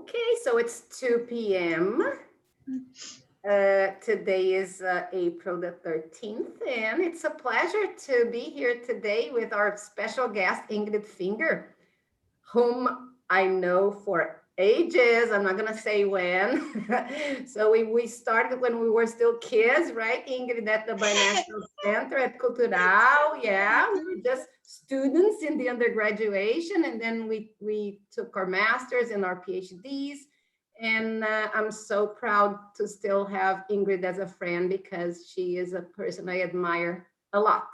Okay, so it's 2 p.m. Today is April the 13th, and it's a pleasure to be here today with our special guest, Ingrid Finger, whom I know for ages. I'm not going to say when. So we started when we were still kids, right, Ingrid, at the Binational Center at Cultural. Yeah, we were just students in the undergraduation, and then we took our masters and our PhDs. And I'm so proud to still have Ingrid as a friend because she is a person I admire a lot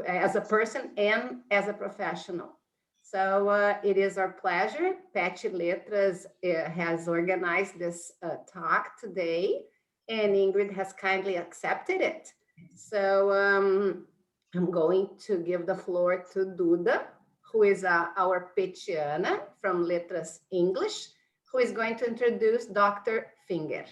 as a person and as a professional. So it is our pleasure. Patchy Letras has organized this talk today, and Ingrid has kindly accepted it. So I'm going to give the floor to Duda, who is our Petiana from Letras English, who is going to introduce Dr. Finger.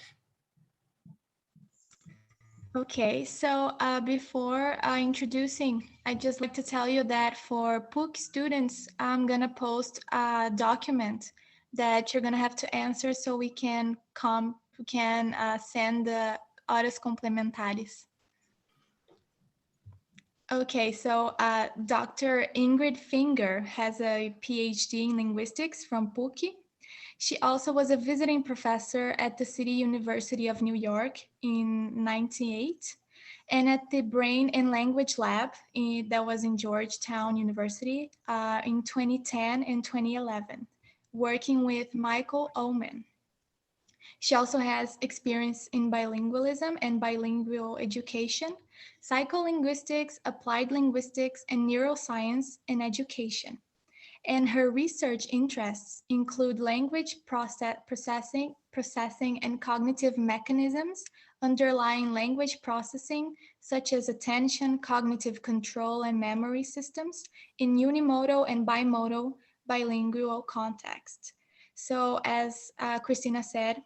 Okay, so before introducing, I'd just like to tell you that for PUC students, I'm gonna post a document that you're gonna have to answer so we can send the horas complementares. Okay, so Dr. Ingrid Finger has a PhD in linguistics from PUC. She also was a visiting professor at the City University of New York in 1998 and at the Brain and Language Lab that was in Georgetown University in 2010 and 2011, working with Michael Oman. She also has experience in bilingualism and bilingual education, psycholinguistics, applied linguistics, and neuroscience and education. And her research interests include language processing and cognitive mechanisms underlying language processing, such as attention, cognitive control, and memory systems in unimodal and bimodal bilingual contexts. So as Christina said,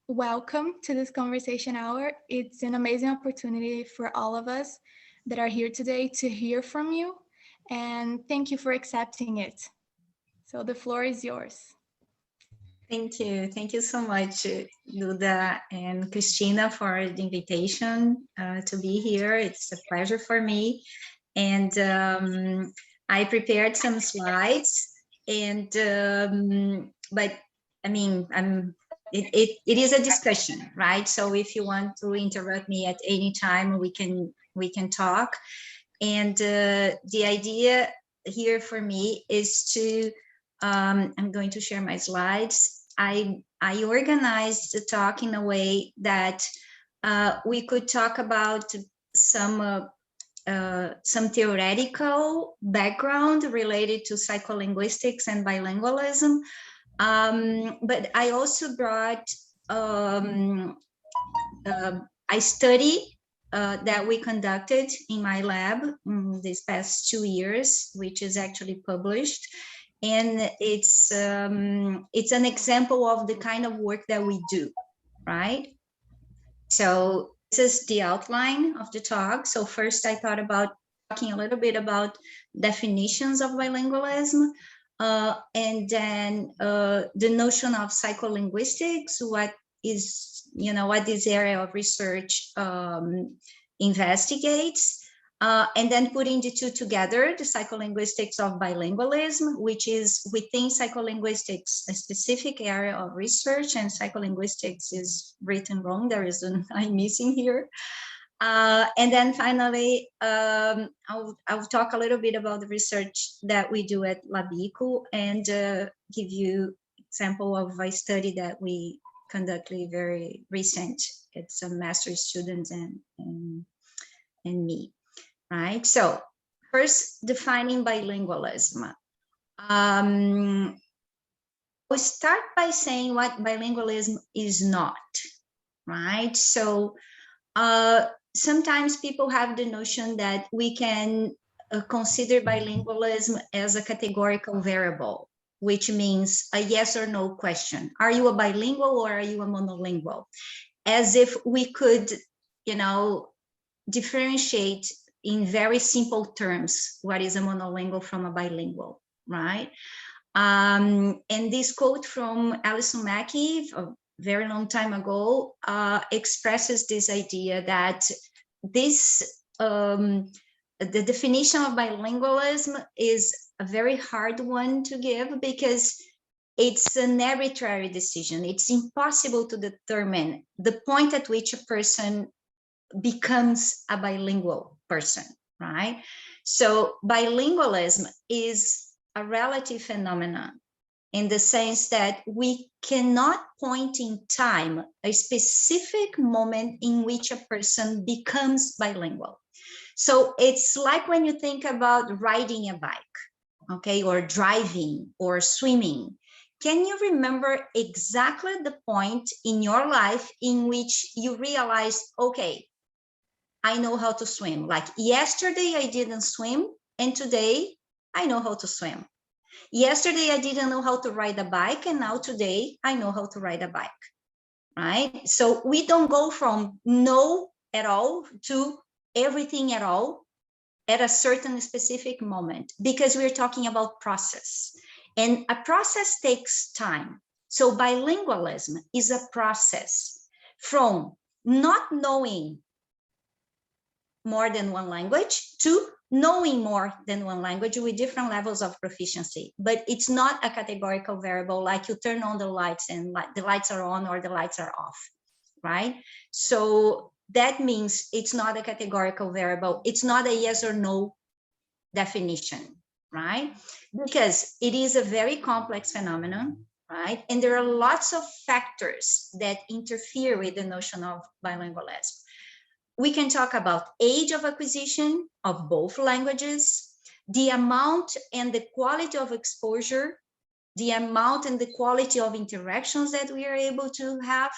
welcome to this conversation hour. It's an amazing opportunity for all of us that are here today to hear from you, and thank you for accepting it. So the floor is yours. Thank you. Thank you so much, Duda and Christina, for the invitation to be here. It's a pleasure for me. And I prepared some slides, and but I mean, it is a discussion, right? So if you want to interrupt me at any time, we can talk. And the idea here for me is to I'm going to share my slides. I organized the talk in a way that we could talk about some theoretical background related to psycholinguistics and bilingualism. But I also brought a study that we conducted in my lab these past 2 years, which is actually published. And it's an example of the kind of work that we do, right? So this is the outline of the talk. So first I thought about talking a little bit about definitions of bilingualism, and then the notion of psycholinguistics, what this area of research investigates. And then putting the two together, the psycholinguistics of bilingualism, which is within psycholinguistics, a specific area of research, and psycholinguistics is written wrong. There is an I missing here. And then finally, I'll talk a little bit about the research that we do at Labico and give you example of a study that we conducted very recent. It's a master's student and me. Right. So first, defining bilingualism. We'll start by saying what bilingualism is not. Right. So sometimes people have the notion that we can consider bilingualism as a categorical variable, which means a yes or no question. Are you a bilingual or are you a monolingual? As if we could, differentiate in very simple terms what is a monolingual from a bilingual, right? And this quote from Alison Mackey, a very long time ago, expresses this idea that the definition of bilingualism is a very hard one to give, because it's an arbitrary decision. It's impossible to determine the point at which a person becomes a bilingual person, right? So bilingualism is a relative phenomenon, in the sense that we cannot point in time a specific moment in which a person becomes bilingual. So it's like when you think about riding a bike, okay, or driving or swimming. Can you remember exactly the point in your life in which you realized, okay, I know how to swim? Like yesterday I didn't swim, and today I know how to swim. Yesterday I didn't know how to ride a bike, and now today I know how to ride a bike, right? So we don't go from no at all to everything at all at a certain specific moment, because we're talking about process, and a process takes time. So bilingualism is a process from not knowing more than one language to knowing more than one language with different levels of proficiency. But it's not a categorical variable, like you turn on the lights and the lights are on or the lights are off, right? So that means it's not a categorical variable. It's not a yes or no definition, right? Because it is a very complex phenomenon, right? And there are lots of factors that interfere with the notion of bilingualism. We can talk about age of acquisition of both languages, the amount and the quality of exposure, the amount and the quality of interactions that we are able to have,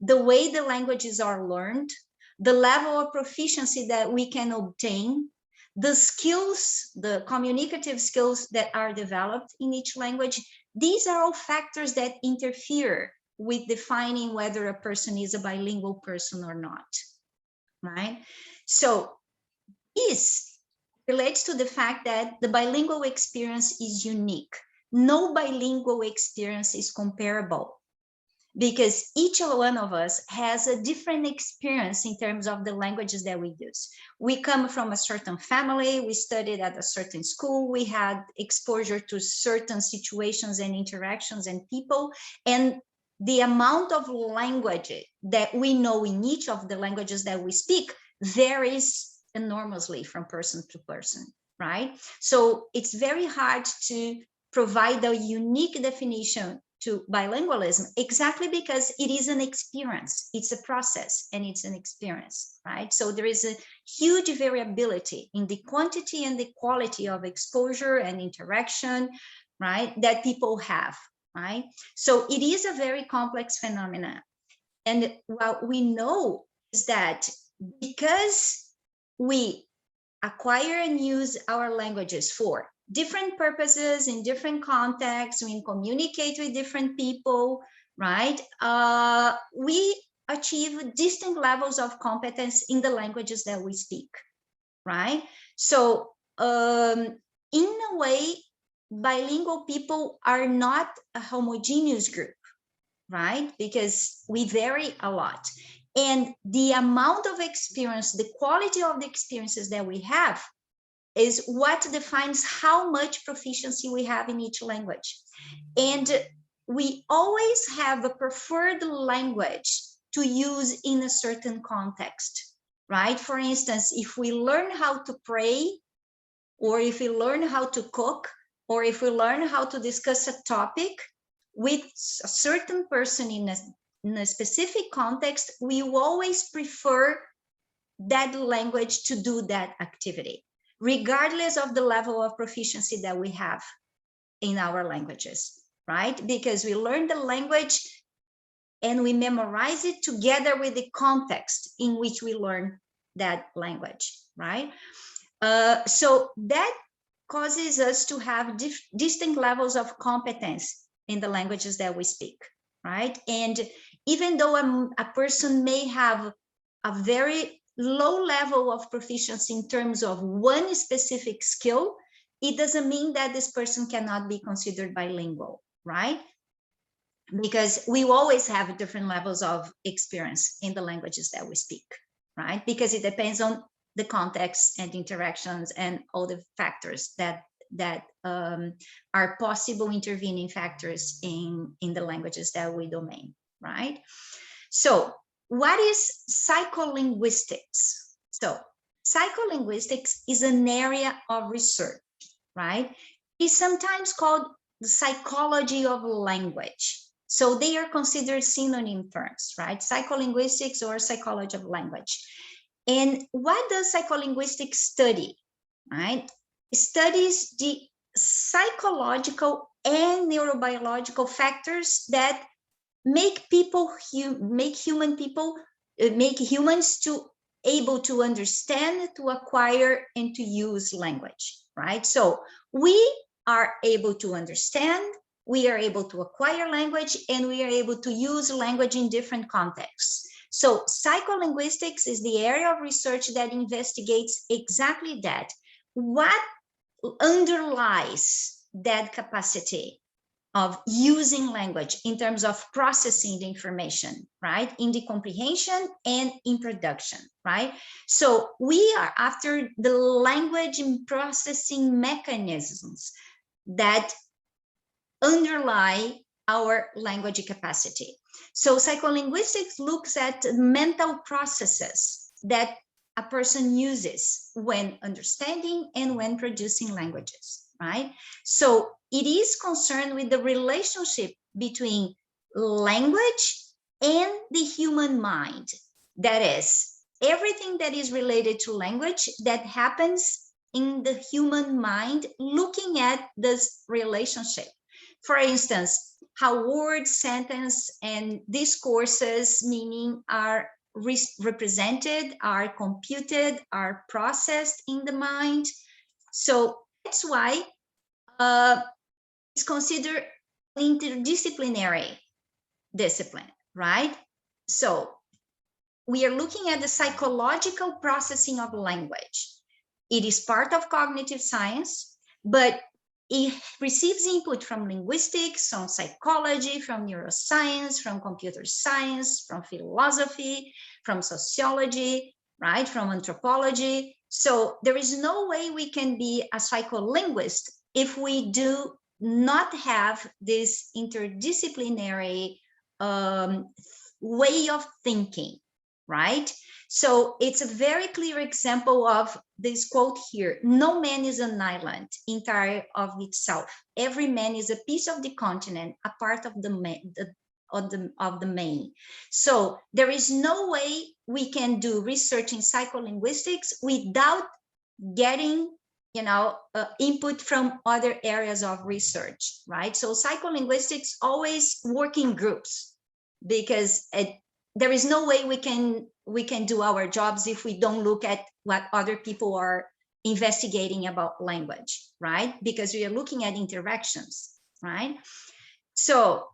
the way the languages are learned, the level of proficiency that we can obtain, the skills, the communicative skills that are developed in each language. These are all factors that interfere with defining whether a person is a bilingual person or not, right? So this relates to the fact that the bilingual experience is unique. No bilingual experience is comparable, because each one of us has a different experience in terms of the languages that we use. We come from a certain family, we studied at a certain school, we had exposure to certain situations and interactions and people, and the amount of language that we know in each of the languages that we speak varies enormously from person to person, right? So it's very hard to provide a unique definition to bilingualism, exactly because it is an experience, it's a process, and it's an experience, right? So there is a huge variability in the quantity and the quality of exposure and interaction, right, that people have, right? So it is a very complex phenomenon. And what we know is that because we acquire and use our languages for different purposes, in different contexts, we communicate with different people, right? We achieve distinct levels of competence in the languages that we speak, right? So in a way, bilingual people are not a homogeneous group, right? Because we vary a lot. And the amount of experience, the quality of the experiences that we have is what defines how much proficiency we have in each language. And we always have a preferred language to use in a certain context, right? For instance, if we learn how to pray, or if we learn how to cook, or if we learn how to discuss a topic with a certain person in a specific context, we will always prefer that language to do that activity, regardless of the level of proficiency that we have in our languages, right? Because we learn the language and we memorize it together with the context in which we learn that language, right? So that causes us to have distinct levels of competence in the languages that we speak, right? And even though a person may have a very low level of proficiency in terms of one specific skill, it doesn't mean that this person cannot be considered bilingual, right? Because we always have different levels of experience in the languages that we speak, right? Because it depends on the context and interactions and all the factors that are possible intervening factors in the languages that we domain, right? So what is psycholinguistics? So psycholinguistics is an area of research, right? It's sometimes called the psychology of language. So they are considered synonym terms, right? Psycholinguistics or psychology of language. And what does psycholinguistics study, right? It studies the psychological and neurobiological factors that make humans to able to understand, to acquire, and to use language, right? So we are able to understand, we are able to acquire language, and we are able to use language in different contexts. So psycholinguistics is the area of research that investigates exactly that. What underlies that capacity of using language in terms of processing the information, right? In the comprehension and in production, right? So we are after the language and processing mechanisms that underlie our language capacity. So psycholinguistics looks at mental processes that a person uses when understanding and when producing languages, right? So it is concerned with the relationship between language and the human mind. That is, everything that is related to language that happens in the human mind, looking at this relationship. For instance, how words, sentence, and discourses meaning are represented, are computed, are processed in the mind. So that's why it's considered an interdisciplinary discipline, right? So we are looking at the psychological processing of language. It is part of cognitive science, but it receives input from linguistics, from psychology, from neuroscience, from computer science, from philosophy, from sociology, right? From anthropology. So there is no way we can be a psycholinguist if we do not have this interdisciplinary way of thinking, right? So it's a very clear example of this quote here: no man is an island entire of itself. Every man is a piece of the continent, a part of the main. So there is no way we can do research in psycholinguistics without getting input from other areas of research, right? So psycholinguistics always work in groups, because there is no way we can do our jobs if we don't look at what other people are investigating about language, right? Because we are looking at interactions, right? So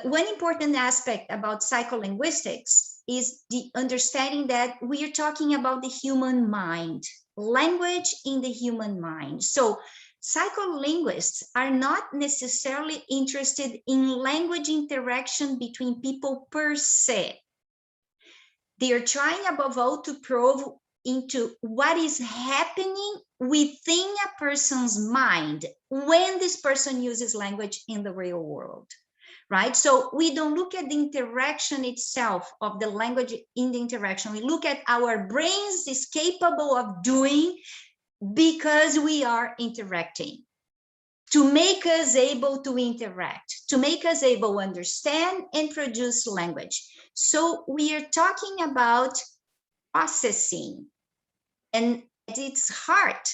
one important aspect about psycholinguistics is the understanding that we are talking about the human mind, language in the human mind. So psycholinguists are not necessarily interested in language interaction between people per se. They are trying above all to probe into what is happening within a person's mind when this person uses language in the real world, right? So we don't look at the interaction itself of the language in the interaction. We look at our brains is capable of doing because we are interacting, to make us able to interact, to make us able to understand and produce language. So we are talking about processing, and at its heart,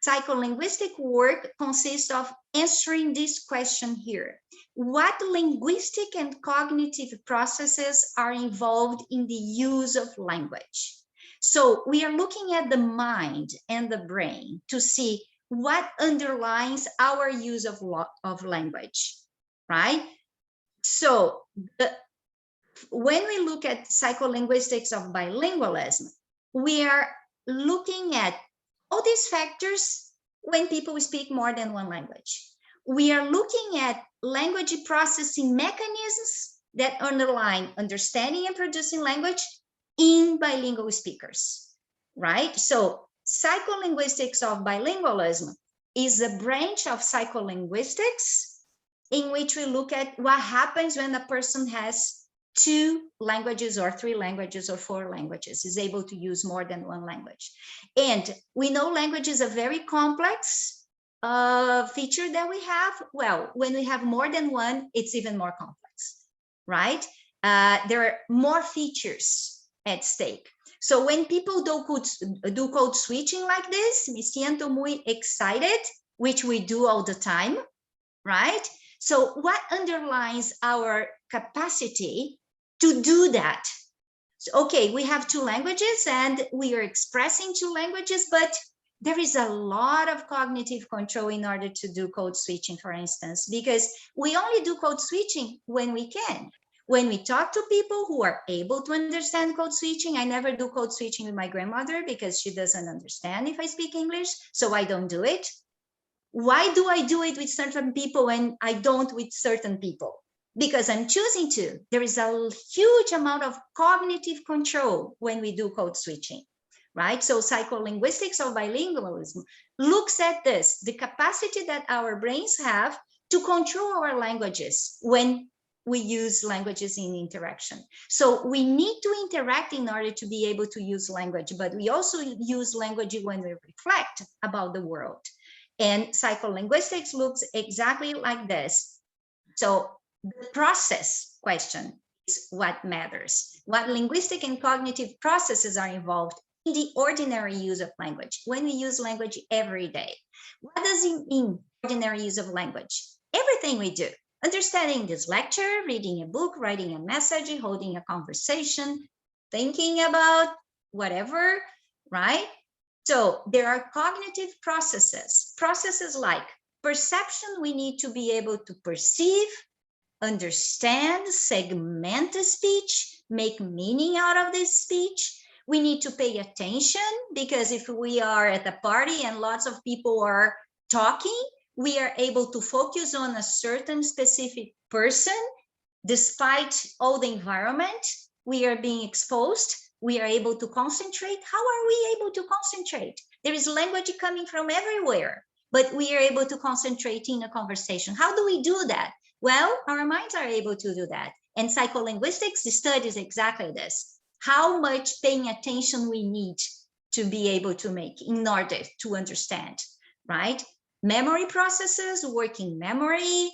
psycholinguistic work consists of answering this question here: what linguistic and cognitive processes are involved in the use of language? So we are looking at the mind and the brain to see what underlies our use of language, right? So when we look at psycholinguistics of bilingualism, we are looking at all these factors when people speak more than one language. We are looking at language processing mechanisms that underlie understanding and producing language in bilingual speakers, right? So psycholinguistics of bilingualism is a branch of psycholinguistics in which we look at what happens when a person has 2 languages or 3 languages or 4 languages, is able to use more than one language. And we know language is a very complex feature that we have. Well, when we have more than one, it's even more complex, right? There are more features at stake. So when people do code switching like this, me siento muy excited, which we do all the time, right? So what underlies our capacity to do that? So, okay, we have 2 languages and we are expressing 2 languages, but there is a lot of cognitive control in order to do code switching, for instance, because we only do code switching when we can. When we talk to people who are able to understand code switching, I never do code switching with my grandmother because she doesn't understand if I speak English, so I don't do it. Why do I do it with certain people and I don't with certain people? Because I'm choosing to. There is a huge amount of cognitive control when we do code switching, right? So psycholinguistics of bilingualism looks at this, the capacity that our brains have to control our languages when we use languages in interaction. So we need to interact in order to be able to use language, but we also use language when we reflect about the world. And psycholinguistics looks exactly like this. So the process question is what matters. What linguistic and cognitive processes are involved in the ordinary use of language, when we use language every day? What does it mean, ordinary use of language? Everything we do. Understanding this lecture, reading a book, writing a message, holding a conversation, thinking about whatever, right? So there are cognitive processes like perception. We need to be able to perceive, understand, segment the speech, make meaning out of this speech. We need to pay attention, because if we are at a party and lots of people are talking, we are able to focus on a certain specific person. Despite all the environment we are being exposed, we are able to concentrate. How are we able to concentrate? There is language coming from everywhere, but we are able to concentrate in a conversation. How do we do that? Well, our minds are able to do that. And psycholinguistics studies exactly this. How much paying attention we need to be able to make in order to understand, right? Memory processes, working memory,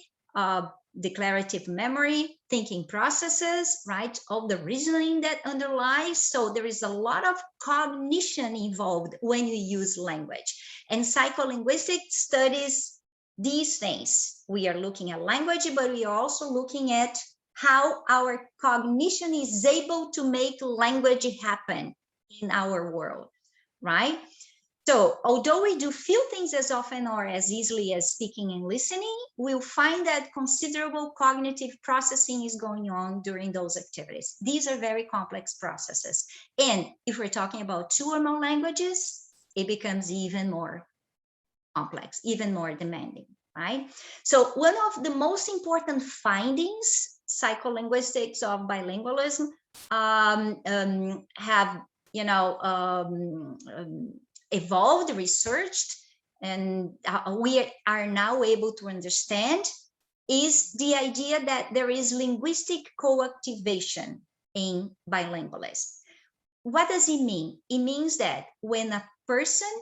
declarative memory, thinking processes, right? All the reasoning that underlies. So there is a lot of cognition involved when you use language. And psycholinguistics studies these things. We are looking at language, but we are also looking at how our cognition is able to make language happen in our world, right? So although we do few things as often or as easily as speaking and listening, we'll find that considerable cognitive processing is going on during those activities. These are very complex processes. And if we're talking about 2 or more languages, it becomes even more complex, even more demanding, right? So one of the most important findings, psycholinguistics of bilingualism have, evolved, researched, and we are now able to understand, is the idea that there is linguistic co-activation in bilingualism. What does it mean? It means that when a person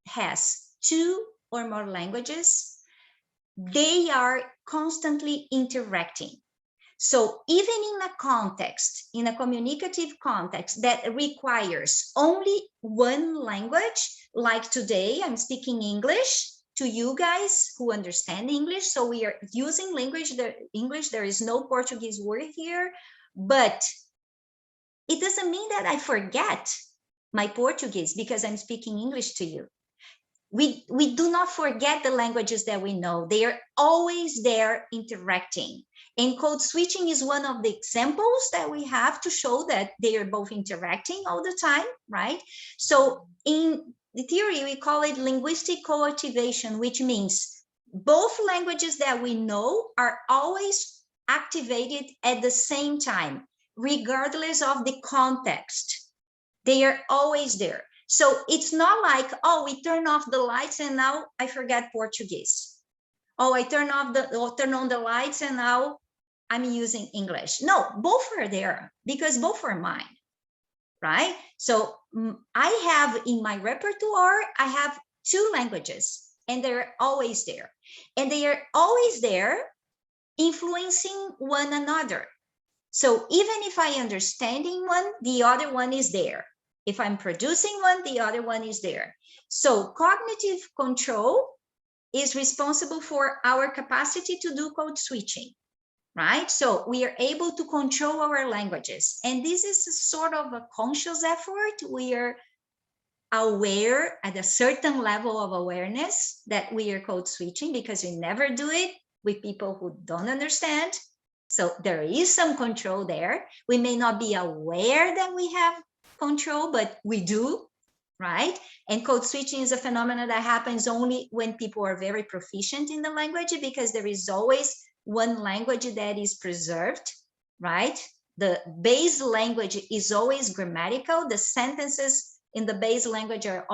has 2 or more languages, they are constantly interacting. So even in a context, in a communicative context that requires only one language, like today, I'm speaking English to you guys who understand English. So we are using English, there is no Portuguese word here, but it doesn't mean that I forget my Portuguese because I'm speaking English to you. We do not forget the languages that we know. They are always there interacting. And code switching is one of the examples that we have to show that they are both interacting all the time, right? So in the theory, we call it linguistic co-activation, which means both languages that we know are always activated at the same time, regardless of the context. They are always there. So it's not like, oh, we turn off the lights and now I forget Portuguese. Oh, I turn on the lights and now I'm using English. No, both are there because both are mine, right? So I have in my repertoire, I have two languages and they're always there. And they are always there influencing one another. So even if I understanding one, the other one is there. If I'm producing one, the other one is there. So cognitive control is responsible for our capacity to do code switching, right? So we are able to control our languages. And this is a sort of a conscious effort. We are aware at a certain level of awareness that we are code switching because we never do it with people who don't understand. So there is some control there. We may not be aware that we have control, but we do, right? And code switching is a phenomenon that happens only when people are very proficient in the language, because there is always one language that is preserved, right? The base language is always grammatical. The sentences in the base language are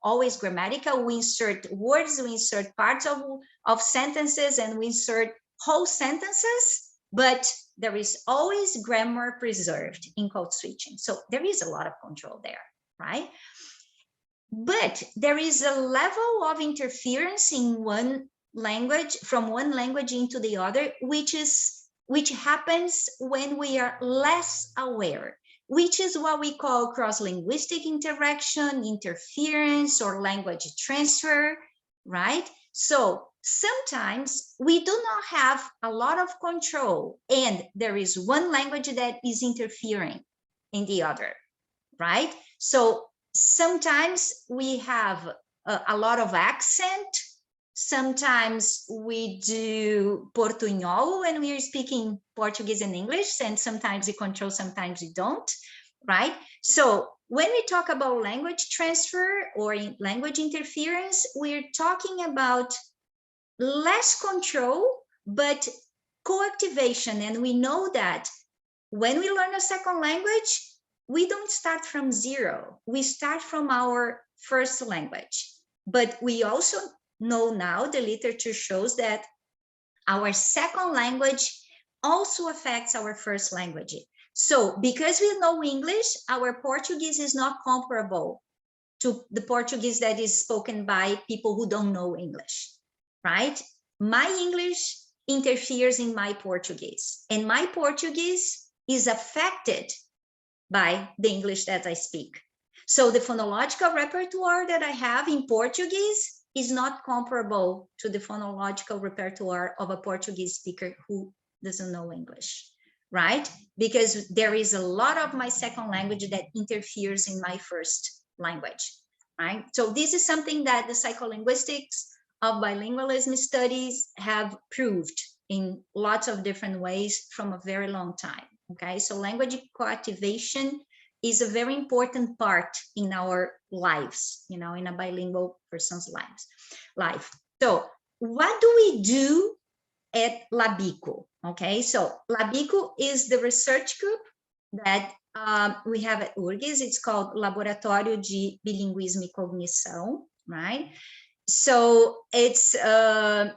always grammatical. We insert words, we insert parts of sentences, and we insert whole sentences, but there is always grammar preserved in code switching. So there is a lot of control there, right? But there is a level of interference in one language, from one language into the other, which happens when we are less aware, which is what we call cross-linguistic interaction, interference, or language transfer, right? So sometimes we do not have a lot of control, and there is one language that is interfering in the other, right? So sometimes we have a lot of accent. Sometimes we do portunhol when we are speaking Portuguese and English, and sometimes we control, sometimes we don't, right? So when we talk about language transfer or language interference, we're talking about less control, but co-activation. And we know that when we learn a second language, we don't start from zero. We start from our first language. But we also know now, the literature shows that our second language also affects our first language. So because we know English, our Portuguese is not comparable to the Portuguese that is spoken by people who don't know English, right? My English interferes in my Portuguese, and my Portuguese is affected by the English that I speak. So the phonological repertoire that I have in Portuguese is not comparable to the phonological repertoire of a Portuguese speaker who doesn't know English, right? Because there is a lot of my second language that interferes in my first language, right? So this is something that the psycholinguistics of bilingualism studies have proved in lots of different ways from a very long time, okay? So language co-activation is a very important part in our lives, you know, in a bilingual person's life. So what do we do at Labico? Okay, so Labico is the research group that we have at PUCRS. It's called Laboratório de Bilinguismo e Cognição, right? So it's a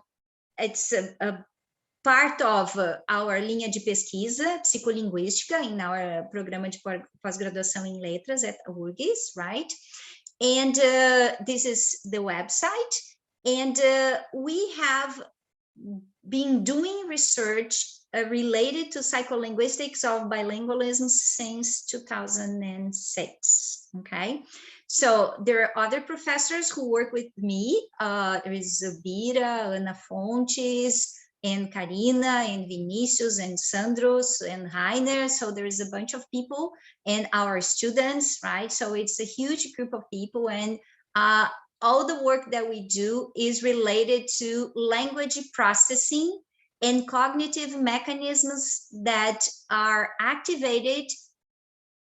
part of our linha de pesquisa, Psycholinguística, in our programa de pós-graduação em letras at PUCRS, right? And this is the website. And we have been doing research related to psycholinguistics of bilingualism since 2006, okay? So there are other professors who work with me. There is Bira, Ana Fontes, and Karina, and Vinicius, and Sandros, and Rainer. So there is a bunch of people, and our students, right? So it's a huge group of people, and all the work that we do is related to language processing and cognitive mechanisms that are activated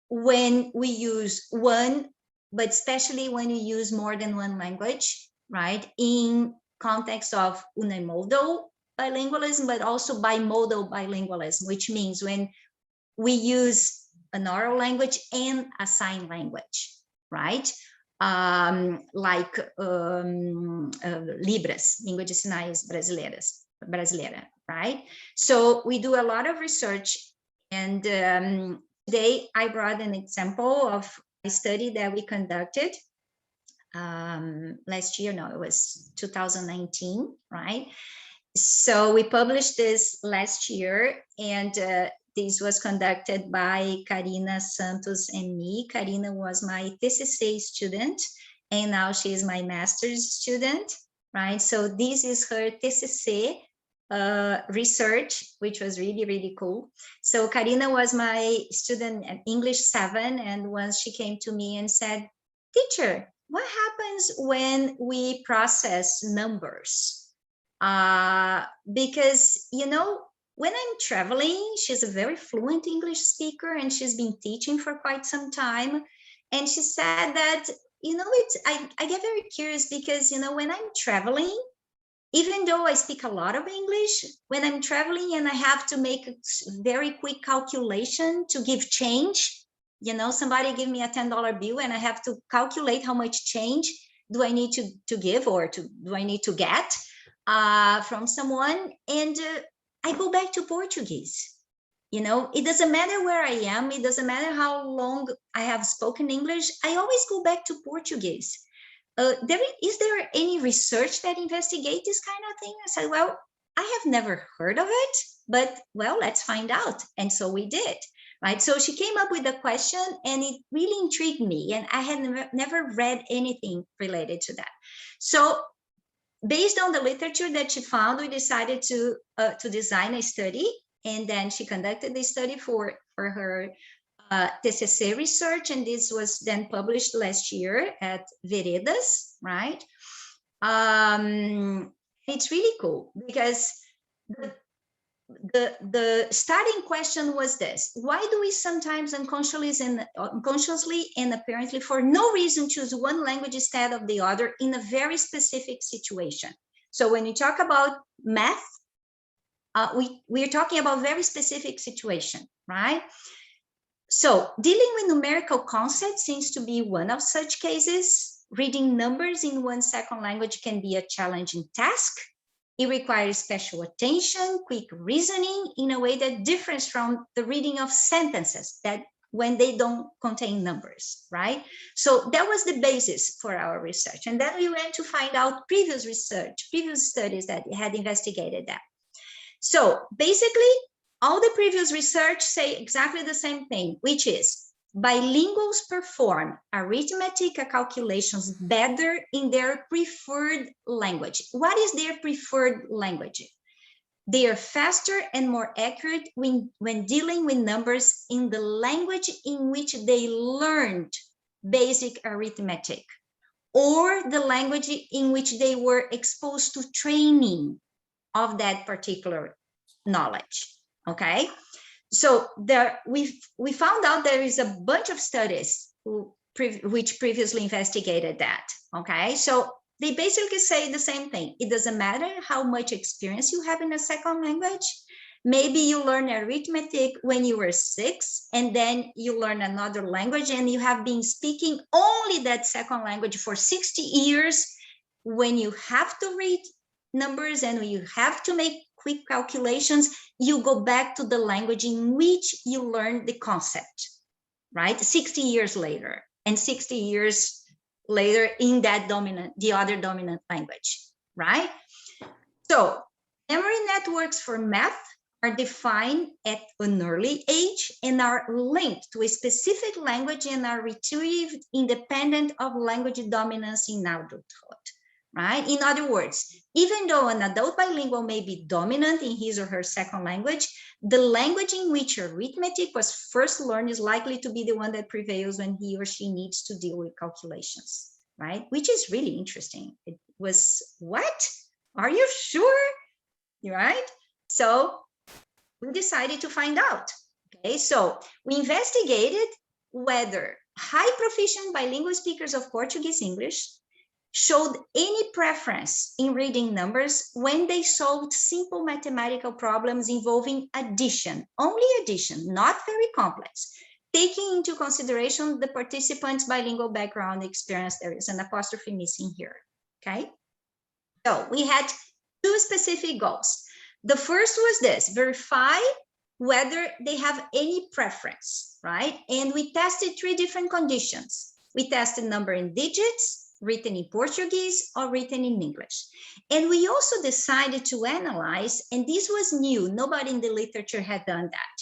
when we use one but especially when you use more than one language, right? In context of unimodal bilingualism, but also bimodal bilingualism, which means when we use an oral language and a sign language, right? Like Libras, Língua de Sinais Brasileira, right? So we do a lot of research, and today I brought an example of a study that we conducted last year. No, it was 2019, right? So we published this last year, and this was conducted by Karina Santos and me. Karina was my TCC student, and now she is my master's student, right? So this is her TCC research, which was really, really cool. So Karina was my student at English 7, and once she came to me and said, "Teacher, what happens when we process numbers?" Because, you know, when I'm traveling, she's a very fluent English speaker, and she's been teaching for quite some time. And she said that, you know, I get very curious because, you know, when I'm traveling, even though I speak a lot of English, when I'm traveling and I have to make a very quick calculation to give change, you know, somebody give me a $10 bill and I have to calculate how much change do I need to give, or do I need to get from someone, and I go back to Portuguese. You know, it doesn't matter where I am, it doesn't matter how long I have spoken English, I always go back to Portuguese. Is there any research that investigates this kind of thing? I said, well, I have never heard of it, but well, let's find out. And so we did, right? So she came up with a question, and it really intrigued me, and I had never read anything related to that. So based on the literature that she found, we decided to design a study, and then she conducted the study for her TCC research, and this was then published last year at Veredas, right? It's really cool because the starting question was this: why do we sometimes unconsciously and apparently for no reason choose one language instead of the other in a very specific situation? So when we talk about math, we're talking about very specific situation, right? So dealing with numerical concepts seems to be one of such cases. Reading numbers in one's second language can be a challenging task. It requires special attention, quick reasoning in a way that differs from the reading of sentences that when they don't contain numbers, right? So that was the basis for our research. And then we went to find out previous studies that had investigated that. So basically, all the previous research say exactly the same thing, which is bilinguals perform arithmetic calculations better in their preferred language. What is their preferred language? They are faster and more accurate when dealing with numbers in the language in which they learned basic arithmetic, or the language in which they were exposed to training of that particular knowledge. Okay, so we found out there is a bunch of studies which previously investigated that. Okay, so they basically say the same thing. It doesn't matter how much experience you have in a second language. Maybe you learn arithmetic when you were 6, and then you learn another language, and you have been speaking only that second language for 60 years. When you have to read numbers and you have to make quick calculations, you go back to the language in which you learned the concept, right? 60 years later, and 60 years later in that the other dominant language, right? So memory networks for math are defined at an early age and are linked to a specific language and are retrieved independent of language dominance in adulthood. Right? In other words, even though an adult bilingual may be dominant in his or her second language, the language in which arithmetic was first learned is likely to be the one that prevails when he or she needs to deal with calculations, right? Which is really interesting. It was, what? Are you sure? Right? So we decided to find out. Okay, so we investigated whether high proficient bilingual speakers of Portuguese English showed any preference in reading numbers when they solved simple mathematical problems involving addition, only addition, not very complex, taking into consideration the participants' bilingual background experience. There is an apostrophe missing here, okay? So we had two specific goals. The first was this, verify whether they have any preference, right? And we tested three different conditions. We tested number in digits, written in Portuguese or written in English. And we also decided to analyze, and this was new, nobody in the literature had done that.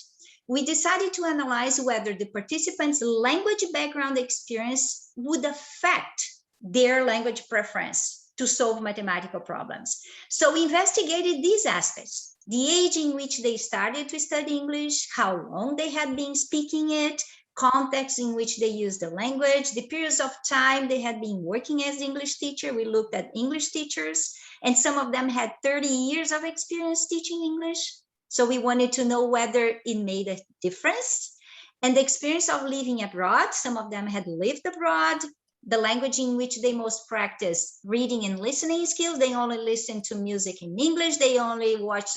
We decided to analyze whether the participants' language background experience would affect their language preference to solve mathematical problems. So we investigated these aspects: the age in which they started to study English, how long they had been speaking it, context in which they used the language, the periods of time they had been working as English teacher. We looked at English teachers, and some of them had 30 years of experience teaching English. So we wanted to know whether it made a difference. And the experience of living abroad, some of them had lived abroad. The language in which they most practice reading and listening skills, they only listen to music in English, they only watch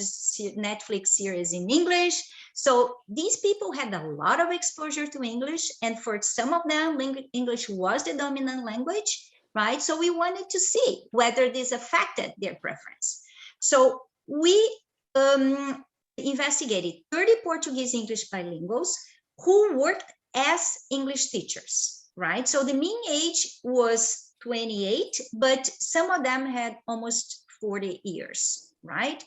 Netflix series in English. So these people had a lot of exposure to English, and for some of them, English was the dominant language, right? So we wanted to see whether this affected their preference. So we investigated 30 Portuguese English bilinguals who worked as English teachers. Right, so the mean age was 28, but some of them had almost 40 years, right?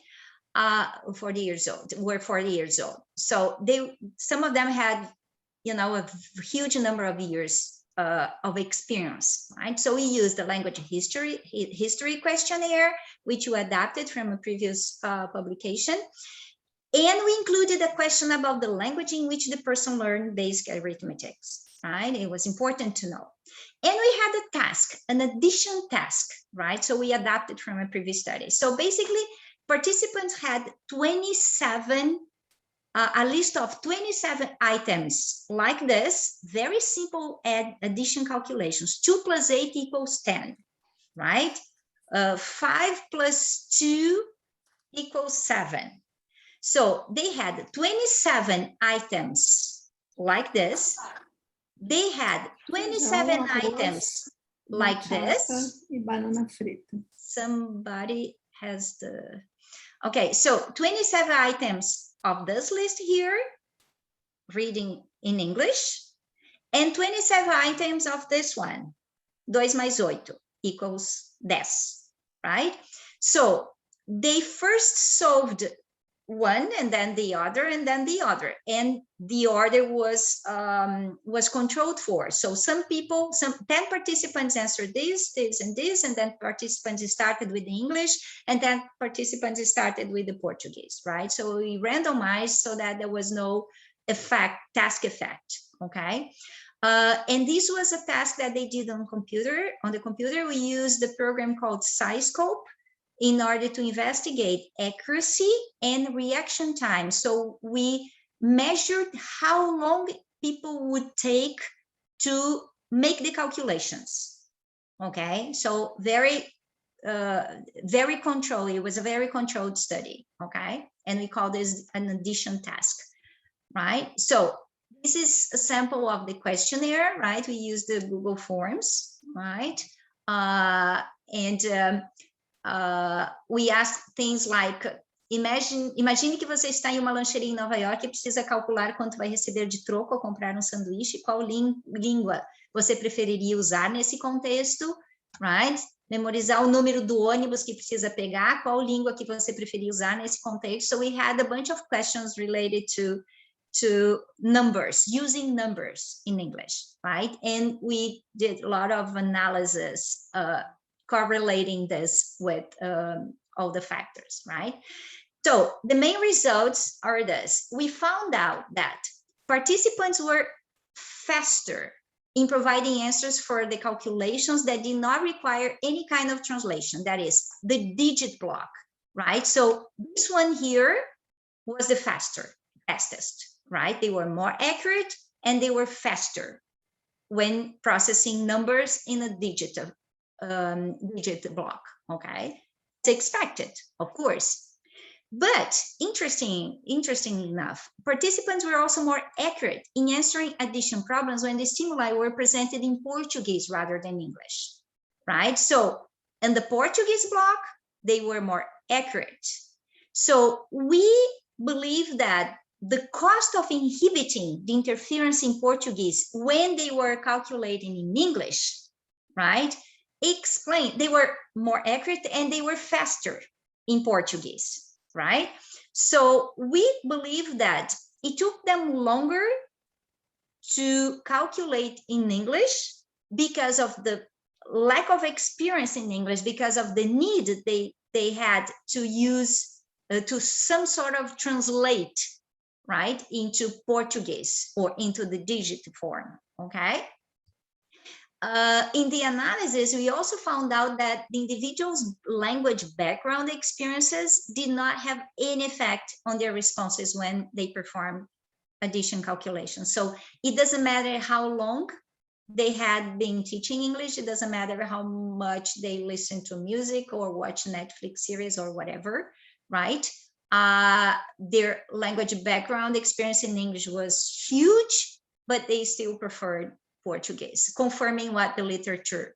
40 years old, were 40 years old. So some of them had, you know, a huge number of years of experience, right? So we used the language history questionnaire, which we adapted from a previous publication. And we included a question about the language in which the person learned basic arithmetics. Right? It was important to know. And we had a task, an addition task, right? So we adapted from a previous study. So basically, participants had 27, a list of 27 items like this, very simple addition calculations. 2 + 8 = 10, right? 5 + 2 = 7. So they had 27 items like this. They had 27 items like this. E banana frita. Somebody has the... Okay, so 27 items of this list here, reading in English, and 27 items of this one, 2 mais 8 = 10, right? So they first solved one, and then the other, and then the other, and the order was controlled for. So some 10 participants answered this, and this, and then participants started with the English, and then participants started with the Portuguese, right? So we randomized so that there was no task effect, okay? And this was a task that they did on the computer. We used the program called Psycholinguistics in order to investigate accuracy and reaction time. So we measured how long people would take to make the calculations, okay? So very controlled, it was a very controlled study, okay? And we call this an addition task, right? So this is a sample of the questionnaire, right? We use the Google Forms, right? We ask things like, imagine que você está em uma lancheria em Nova York e precisa calcular quanto vai receber de troco ao comprar um sanduíche, qual língua você preferiria usar nesse contexto, right? Memorizar o número do ônibus que precisa pegar, qual língua que você preferia usar nesse contexto. So we had a bunch of questions related to numbers, using numbers in English, right? And we did a lot of analysis correlating this with all the factors, right? So the main results are this. We found out that participants were faster in providing answers for the calculations that did not require any kind of translation, that is the digit block, right? So this one here was the fastest, right? They were more accurate and they were faster. when processing numbers in a digit block, okay? It's expected, of course. But interestingly enough, participants were also more accurate in answering addition problems when the stimuli were presented in Portuguese rather than English, right? So in the Portuguese block, they were more accurate. So we believe that the cost of inhibiting the interference in Portuguese when they were calculating in English, right, they were more accurate and they were faster in Portuguese, right? So we believe that it took them longer to calculate in English because of the lack of experience in English, because of the need they had to use to some sort of translate, right, into Portuguese or into the digit form, okay? In the analysis, we also found out that the individual's language background experiences did not have any effect on their responses when they performed addition calculations. So it doesn't matter how long they had been teaching English, it doesn't matter how much they listen to music or watch Netflix series or whatever, right? Their language background experience in English was huge, but they still preferred Portuguese, confirming what the literature,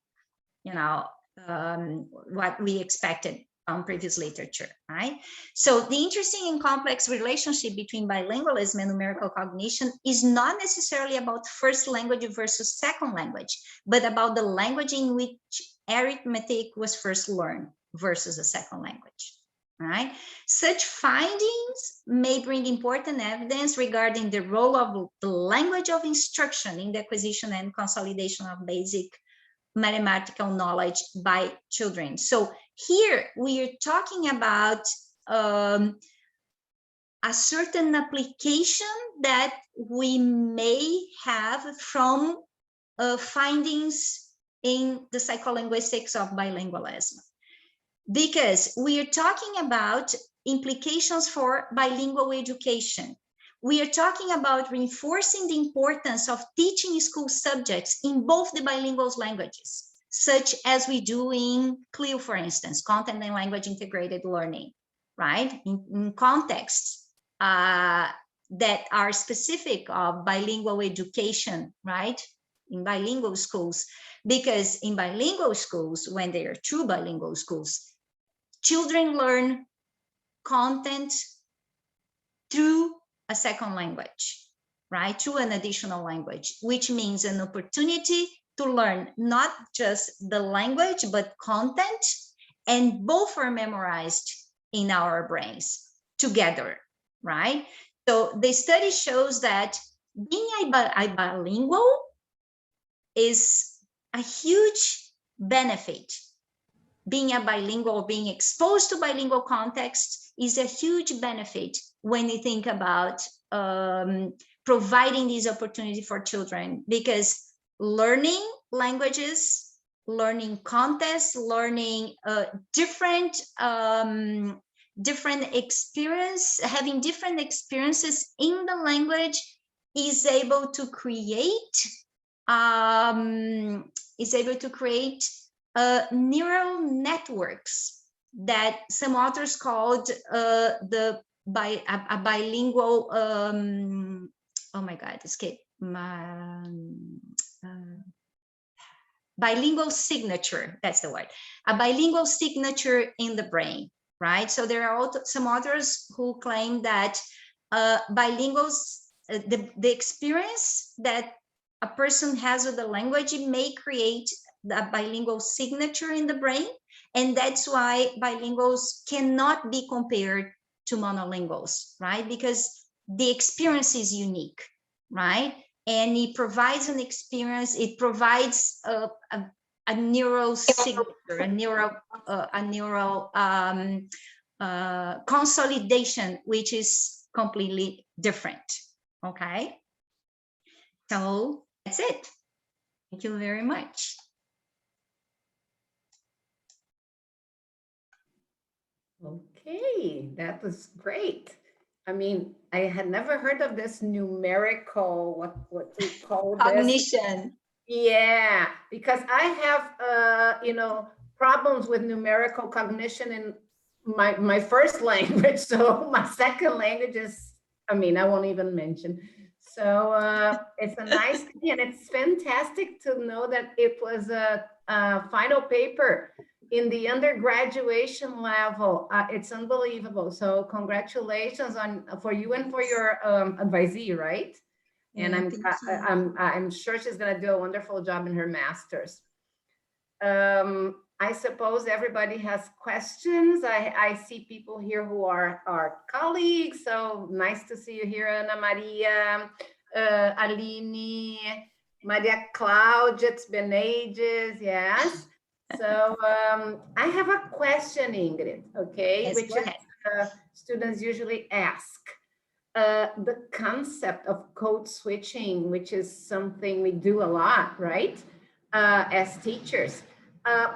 what we expected from previous literature, right? So the interesting and complex relationship between bilingualism and numerical cognition is not necessarily about first language versus second language, but about the language in which arithmetic was first learned versus a second language. Right? Such findings may bring important evidence regarding the role of the language of instruction in the acquisition and consolidation of basic mathematical knowledge by children. So here we are talking about a certain application that we may have from findings in the psycholinguistics of bilingualism. Because we are talking about implications for bilingual education. We are talking about reinforcing the importance of teaching school subjects in both the bilingual languages, such as we do in CLIO, for instance, content and language integrated learning, right? In contexts that are specific of bilingual education, right? In bilingual schools, because in bilingual schools, when they are true bilingual schools, children learn content through a second language, right? Through an additional language, which means an opportunity to learn not just the language, but content, and both are memorized in our brains together, right? So the study shows that being a bilingual is a huge benefit. Being a bilingual, being exposed to bilingual context is a huge benefit when you think about providing this opportunity for children, because learning languages, learning context, learning different experience, having different experiences in the language is able to create neural networks that some authors called a bilingual, oh my God, escape, bilingual signature, that's the word, a bilingual signature in the brain, right? So there are also some authors who claim that bilinguals, the experience that a person has with the language may create the bilingual signature in the brain, and that's why bilinguals cannot be compared to monolinguals, right? Because the experience is unique, right? And it provides an experience, it provides a neural signature, a neural consolidation, which is completely different, okay? So that's it. Thank you very much. Okay, that was great. I mean, I had never heard of this numerical, what we call this? Cognition. Yeah, because I have, problems with numerical cognition in my first language. So my second language is, I mean, I won't even mention. So it's a nice thing, and it's fantastic to know that it was a final paper in the undergraduation level. It's unbelievable. So congratulations for you and for your advisee, right? And Yeah, thank you. I'm sure she's going to do a wonderful job in her master's. I suppose everybody has questions. I see people here who are our colleagues. So nice to see you here, Ana Maria, Aline, Maria Claudia. It's been ages. Yes. So I have a question, Ingrid. Okay, Yes, which go is ahead. students usually ask. The concept of code switching, which is something we do a lot, right, as teachers.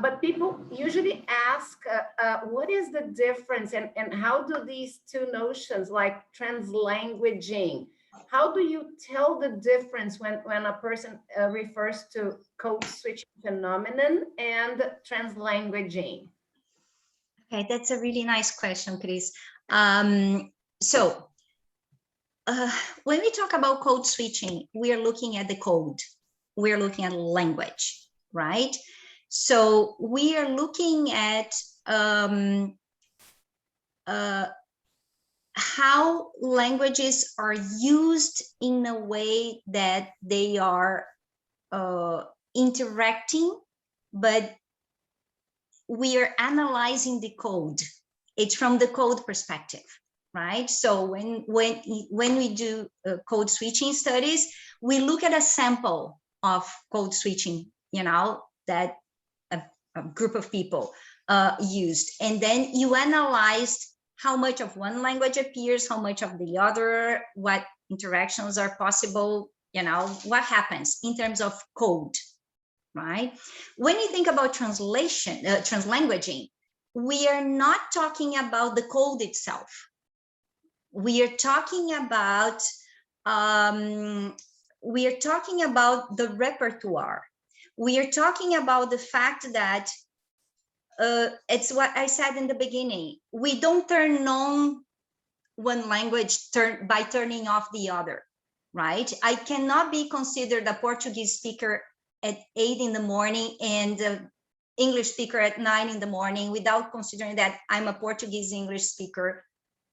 But people usually ask, what is the difference, and how do these two notions, like translanguaging, how do you tell the difference when a person refers to code switching phenomenon and translanguaging? Okay, that's a really nice question, Chris. So when we talk about code switching, we are looking at the code. We are looking at language, right? So we are looking at how languages are used in a way that they are interacting, but we are analyzing the code. It's from the code perspective, right? So when we do code switching studies, we look at a sample of code switching, that a group of people used, and then you analyzed how much of one language appears, how much of the other, what interactions are possible, what happens in terms of code, right? When you think about translanguaging, we are not talking about the code itself. We are talking about the repertoire. We are talking about the fact that it's what I said in the beginning. We don't turn on one language by turning off the other, right? I cannot be considered a Portuguese speaker at 8 in the morning and an English speaker at 9 in the morning without considering that I'm a Portuguese English speaker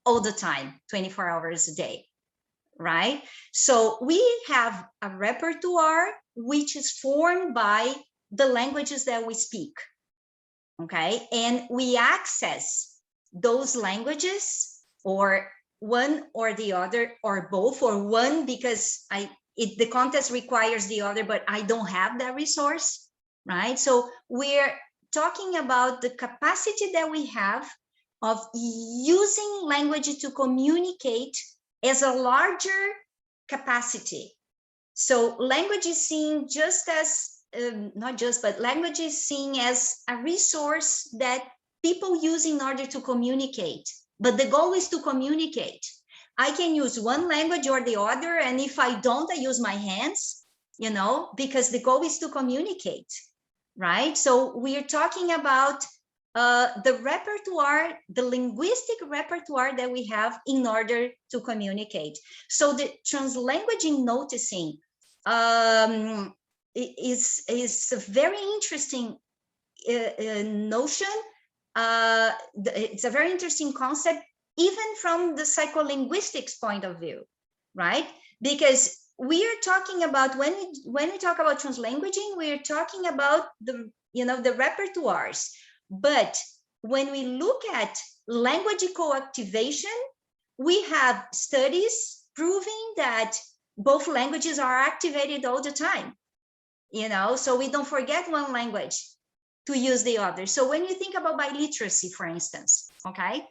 all the time, 24 hours a day, right? So we have a repertoire which is formed by the languages that we speak, okay? And we access those languages, or one or the other, or both, or one because the context requires the other, but I don't have that resource, right? So we're talking about the capacity that we have of using language to communicate as a larger capacity. So language is seen just as, not just, but language is seen as a resource that people use in order to communicate. But the goal is to communicate. I can use one language or the other, and if I don't, I use my hands, because the goal is to communicate, right? So we are talking about the repertoire, the linguistic repertoire that we have in order to communicate. So the translanguaging noticing is a very interesting notion. It's a very interesting concept, even from the psycholinguistics point of view, right? Because we are talking about, when we talk about translanguaging, we are talking about the repertoires. But when we look at language co-activation, we have studies proving that both languages are activated all the time, so we don't forget one language to use the other. So when you think about biliteracy, for instance, okay,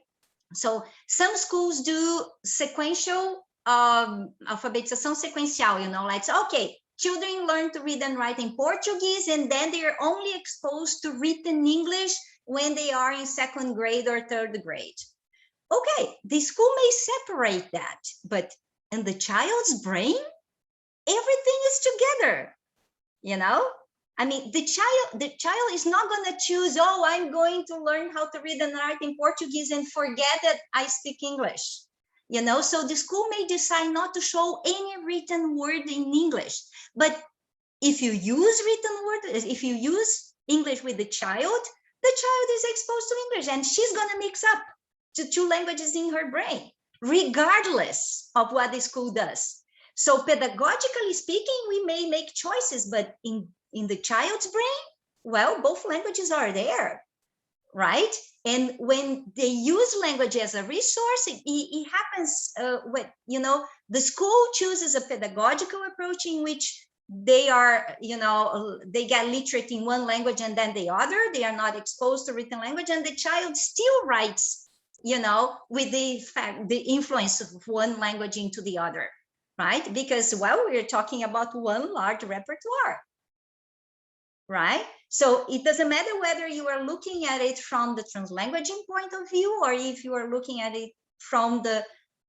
so some schools do sequential alfabetização sequencial, like, okay, children learn to read and write in Portuguese, and then they are only exposed to written English when they are in 2nd grade or 3rd grade. Okay, the school may separate that, but in the child's brain, everything is together. you know? I mean, the child is not going to choose, oh, I'm going to learn how to read and write in Portuguese and forget that I speak English, you know? So the school may decide not to show any written word in English. But if you use written words, if you use English with the child is exposed to English, and she's going to mix up the two languages in her brain, regardless of what the school does. So pedagogically speaking, we may make choices, but in the child's brain, well, both languages are there, right? And when they use language as a resource, it happens when, you know, the school chooses a pedagogical approach in which they are, you know, they get literate in one language and then the other, they are not exposed to written language, and the child still writes, you know, with the influence of one language into the other, right? Because, well, we're talking about one large repertoire, right? So it doesn't matter whether you are looking at it from the translanguaging point of view, or if you are looking at it from the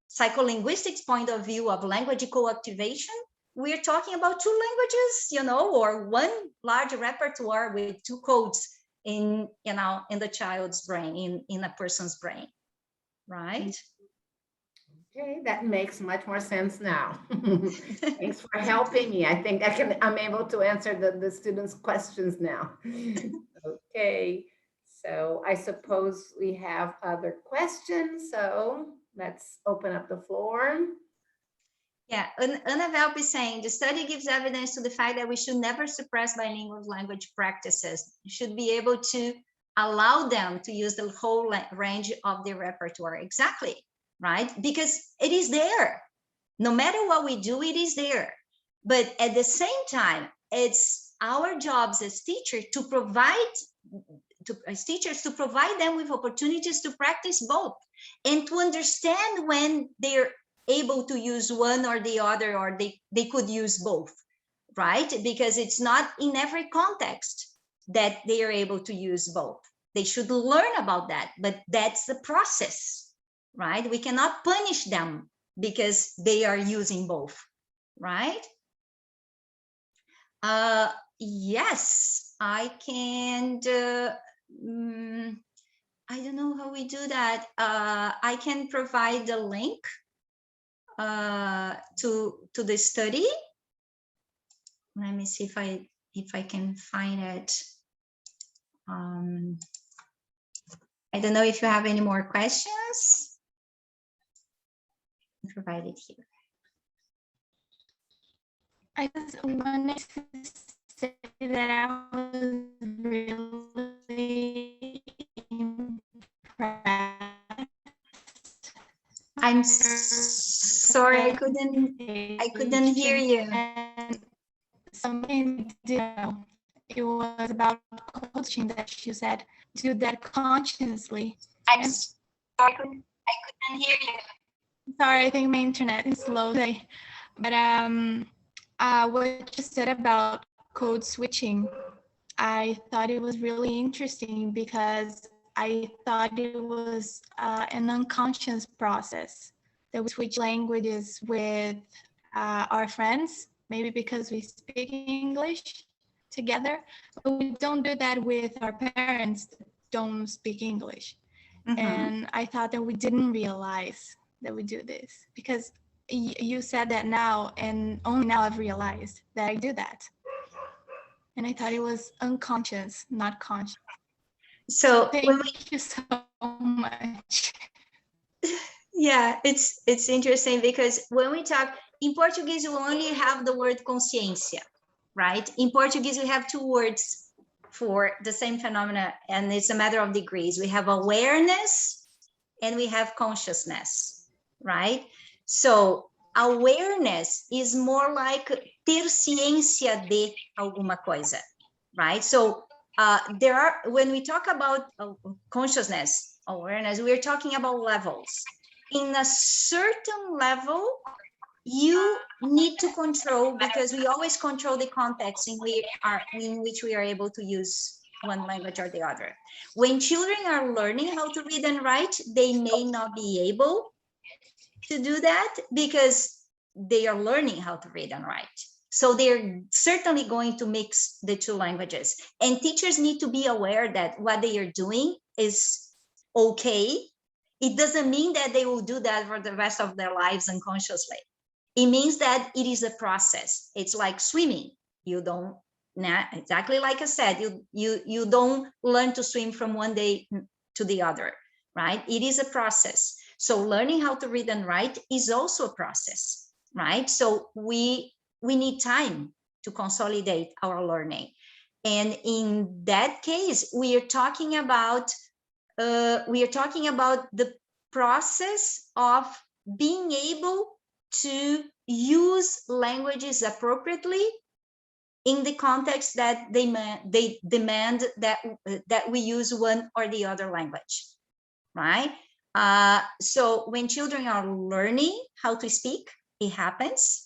psycholinguistics point of view of language co-activation. We're talking about two languages, you know, or one large repertoire with two codes in, you know, in the child's brain, in a person's brain, right? Okay, that makes much more sense now. Thanks for helping me. I think I'm able to answer the students' questions now. Okay, so I suppose we have other questions. So let's open up the floor. Yeah, Ana Velp is saying, the study gives evidence to the fact that we should never suppress bilingual language practices. We should be able to allow them to use the whole range of their repertoire. Exactly. Right? Because it is there. No matter what we do, it is there. But at the same time, it's our jobs as teachers to provide them with opportunities to practice both and to understand when they're able to use one or the other, or they could use both, right? Because it's not in every context that they are able to use both. They should learn about that, but that's the process. Right? We cannot punish them because they are using both, right? Yes, I can. I don't know how we do that. I can provide the link to the study. Let me see if I can find it. I don't know if you have any more questions. Provided here. I just wanted to say that I was really impressed. I'm sorry, I couldn't hear you. And something it was about coaching that you said, do that consciously. I'm sorry, I couldn't hear you. Sorry, I think my internet is slow today. But what you said about code switching, I thought it was really interesting because I thought it was an unconscious process that we switch languages with our friends, maybe because we speak English together, but we don't do that with our parents that don't speak English. Mm-hmm. And I thought that we didn't realize that we do this, because you said that now, and only now I've realized that I do that. And I thought it was unconscious, not conscious. So thank you so much. Yeah, it's interesting because when we talk in Portuguese, we only have the word consciência, right? In Portuguese, we have two words for the same phenomena, and it's a matter of degrees. We have awareness and we have consciousness, right? So awareness is more like ter ciência de alguma coisa, right? So when we talk about consciousness, awareness, we're talking about levels. In a certain level, you need to control, because we always control the context in which we are able to use one language or the other. When children are learning how to read and write, they may not be able to do that because they are learning how to read and write. So they're certainly going to mix the two languages. And teachers need to be aware that what they are doing is okay. It doesn't mean that they will do that for the rest of their lives unconsciously. It means that it is a process. It's like swimming. You don't, exactly like I said, you don't learn to swim from one day to the other, right? It is a process. So learning how to read and write is also a process, right? So we need time to consolidate our learning. And in that case, we are talking about the process of being able to use languages appropriately in the context that they demand that we use one or the other language, right? So when children are learning how to speak, it happens.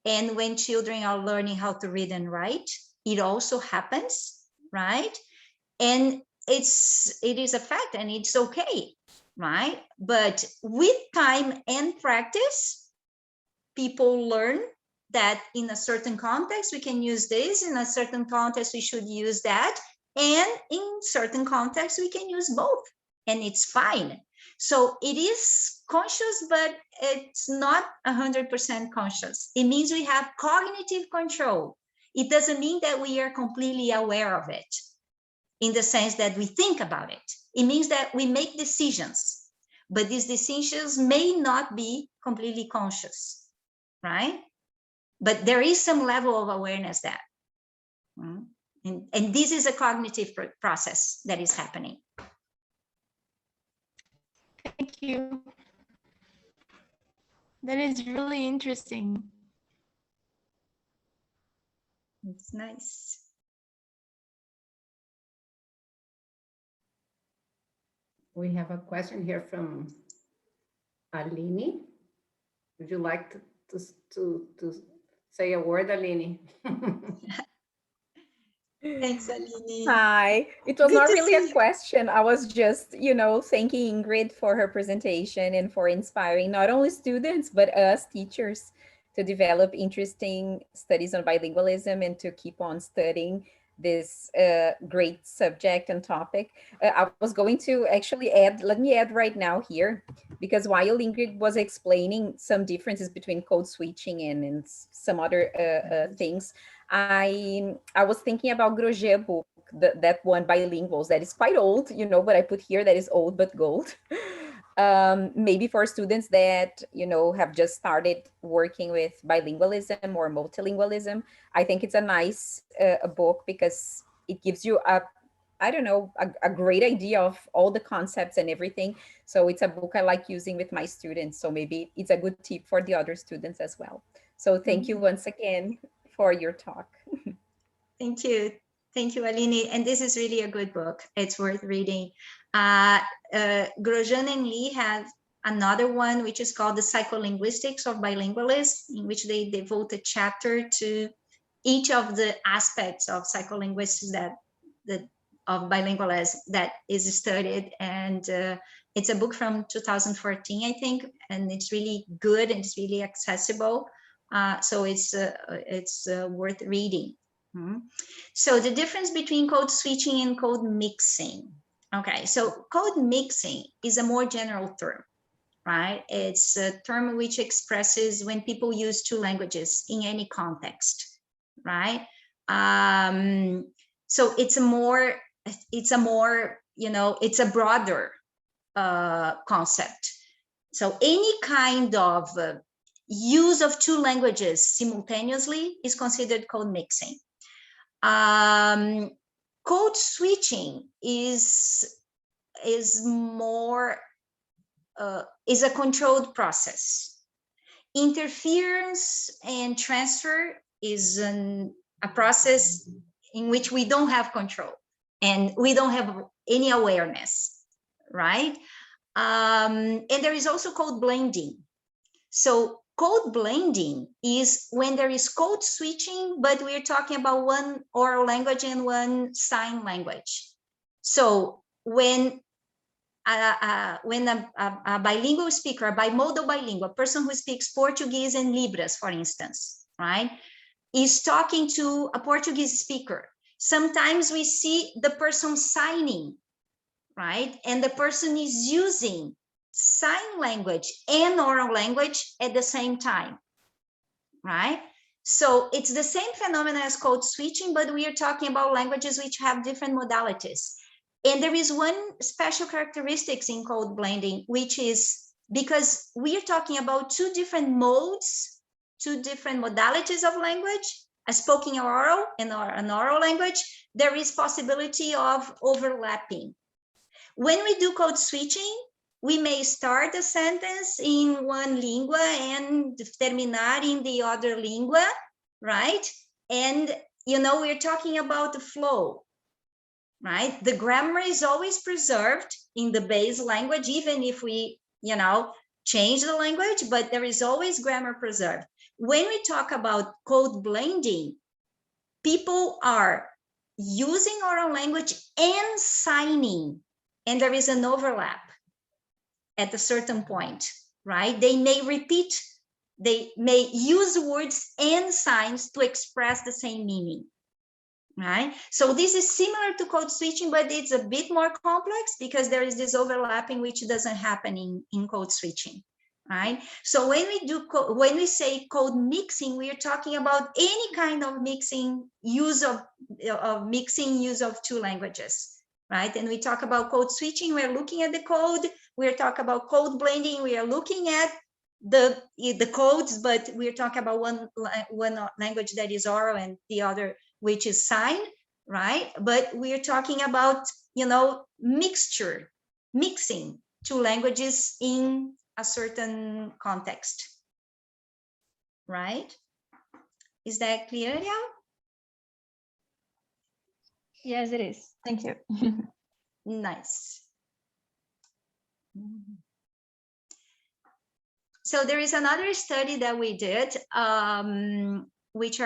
And when children are learning how to read and write, it also happens, right? And it is a fact, and it's okay, right? But with time and practice, people learn that in a certain context we can use this, in a certain context we should use that, and in certain contexts we can use both, and it's fine. So it is conscious, but it's not 100% conscious. It means we have cognitive control. It doesn't mean that we are completely aware of it in the sense that we think about it. It means that we make decisions, but these decisions may not be completely conscious, right? But there is some level of awareness that, and this is a cognitive process that is happening. Thank you. That is really interesting. It's nice. We have a question here from Aline. Would you like to say a word, Aline? Thanks, Aline. Hi. It was Good not to really see a you. question. I was just, thanking Ingrid for her presentation and for inspiring not only students, but us teachers to develop interesting studies on bilingualism and to keep on studying this great subject and topic. I was going to actually let me add right now here, because while Ingrid was explaining some differences between code switching and some other things, I was thinking about Grosjean book, that one bilinguals that is quite old, but I put here that is old but gold. Maybe for students that have just started working with bilingualism or multilingualism, I think it's a nice a book because it gives you a great idea of all the concepts and everything. So it's a book I like using with my students. So maybe it's a good tip for the other students as well. So thank you once again for your talk. Thank you. Thank you, Aline. And this is really a good book. It's worth reading. Grosjean and Lee have another one, which is called the Psycholinguistics of Bilingualism, in which they devote a chapter to each of the aspects of psycholinguistics of bilingualism that is studied. And it's a book from 2014, I think, and it's really good and it's really accessible. So it's worth reading. So the difference between code switching and code mixing. Okay, so code mixing is a more general term, right? It's a term which expresses when people use two languages in any context, right? So it's a broader concept. So any kind of use of two languages simultaneously is considered code mixing. Code switching is a controlled process. Interference and transfer is a process in which we don't have control and we don't have any awareness, right? And there is also code blending. So code blending is when there is code switching, but we're talking about one oral language and one sign language. So when a bilingual speaker, a bimodal bilingual, a person who speaks Portuguese and Libras, for instance, right? is talking to a Portuguese speaker. Sometimes we see the person signing, right? And the person is using sign language and oral language at the same time, right? So it's the same phenomenon as code switching, but we are talking about languages which have different modalities. And there is one special characteristics in code blending, which is because we are talking about two different modes, two different modalities of language, a spoken oral and an oral language, there is possibility of overlapping. When we do code switching, we may start a sentence in one lingua and terminar in the other lingua, right? And, you know, we're talking about the flow, right? The grammar is always preserved in the base language, even if we, you know, change the language, but there is always grammar preserved. When we talk about code blending, people are using oral language and signing, and there is an overlap at a certain point, right? They may repeat, they may use words and signs to express the same meaning, right? So this is similar to code switching, but it's a bit more complex because there is this overlapping which doesn't happen in code switching, right? So when we say code mixing, we are talking about any kind of mixing, use of two languages, right? And we talk about code switching, we're looking at the code. We're talking about code blending, we are looking at the codes, but we're talking about one language that is oral and the other which is sign, right? But we're talking about, you know, mixing two languages in a certain context, right? Is that clear now? Yes, it is. Thank you. Nice. So there is another study that we did, which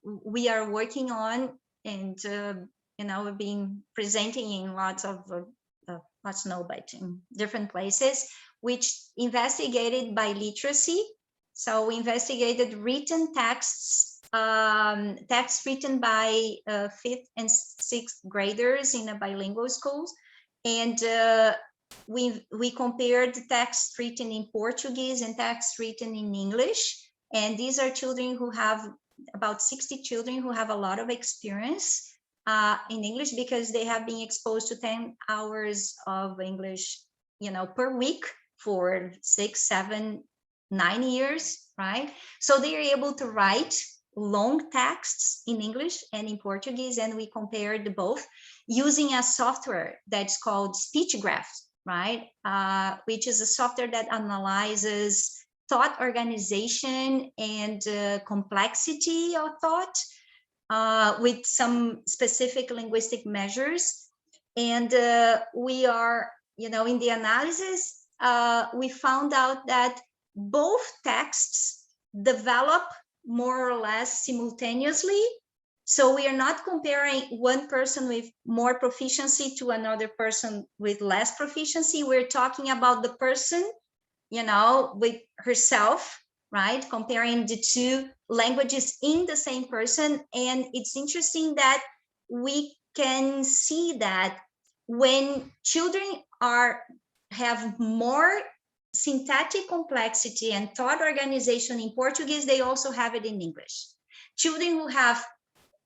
we are working on, and you know, we've been presenting in lots but in different places, which investigated by literacy. So we investigated written texts, texts written by 5th and 6th graders in a bilingual schools, and we compared texts written in Portuguese and texts written in English. And these are children who have about 60 children who have a lot of experience in English, because they have been exposed to 10 hours of English, you know, per week for 6, 7, 9 years, right? So they are able to write long texts in English and in Portuguese, and we compared both using a software that's called SpeechGraph, right? Which is a software that analyzes thought organization and complexity of thought with some specific linguistic measures. And we are, you know, in the analysis, we found out that both texts develop more or less simultaneously. So we are not comparing one person with more proficiency to another person with less proficiency. We're talking about the person, you know, with herself, right? Comparing the two languages in the same person. And it's interesting that we can see that when children have more syntactic complexity and thought organization in Portuguese, they also have it in English. Children who have